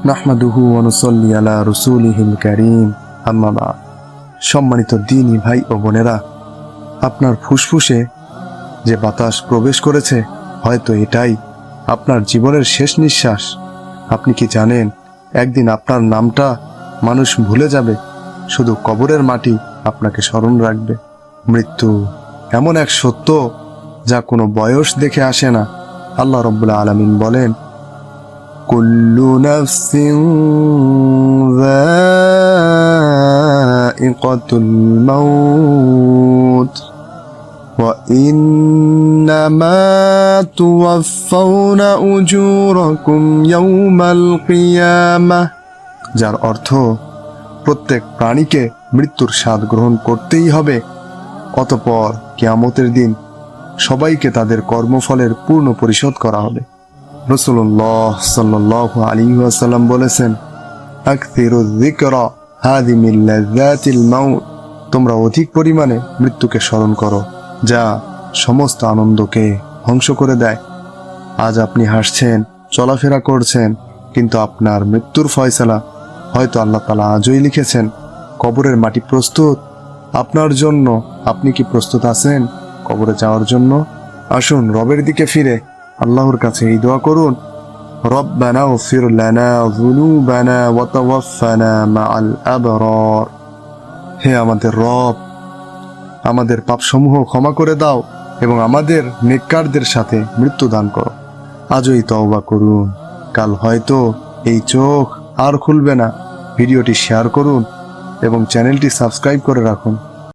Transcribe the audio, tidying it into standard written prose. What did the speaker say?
নাহমাদুহু ওয়া নুসাল্লি আলা রাসূলিহিল কারীম, আম্মা বা'দ। সম্মানিত দ্বীনী ভাই ও বোনেরা, আপনার ফুসফুসে যে বাতাস প্রবেশ করেছে, হয়তো এটাই আপনার জীবনের শেষ নিঃশ্বাস। আপনি কি জানেন, একদিন আপনার নামটা মানুষ ভুলে যাবে, শুধু কবরের মাটি আপনাকে স্মরণ রাখবে। মৃত্যু এমন এক সত্য যা কোনো বয়স দেখে আসে না। আল্লাহ রাব্বুল আলামিন বলেন, কুল্লু নাফসিন যায়িকাতুল মাউত ওয়া ইন্নামা তুওয়াফাউনা উজুরাকুম ইয়াওমাল কিয়ামাহ, যার অর্থ প্রত্যেক প্রাণীকে মৃত্যুর স্বাদ গ্রহণ করতেই হবে, অতঃপর কিয়ামতের দিন সবাইকে তাদের কর্মফলের পূর্ণ পরিশোধ করা হবে। রাসূলুল্লাহ সাল্লাল্লাহু আলাইহি ওয়াসাল্লাম বলেছেন, আকসিরুয যিকরা হাযিমিল লাযাতিল মাউত, তোমরা অধিক পরিমাণে মৃত্যুকে স্মরণ করো, যা সমস্ত আনন্দকে ধ্বংস করে দেয়। আজ আপনি হাসছেন, চলাফেরা করছেন, কিন্তু আপনার মৃত্যুর ফয়সালা হয়তো আল্লাহ তাআলা আজই লিখেছেন। কবরের মাটি প্রস্তুত আপনার জন্য। আপনি কি প্রস্তুত আছেন কবরে যাওয়ার জন্য? আসুন রবের দিকে ফিরে আল্লাহর কাছে এই দোয়া করুন, রব্বানা ইগফির লানা যুনুবানা ওয়া তাওয়াফফানা মাআল আবরার। হে আমাদের রব, আমাদের পাপসমূহ ক্ষমা করে দাও এবং আমাদের নেককারদের সাথে মৃত্যু দান করো। আজই তওবা করুন, কাল হয়তো এই চোখ আর খুলবে না। ভিডিওটি শেয়ার করুন এবং চ্যানেলটি সাবস্ক্রাইব করে রাখুন।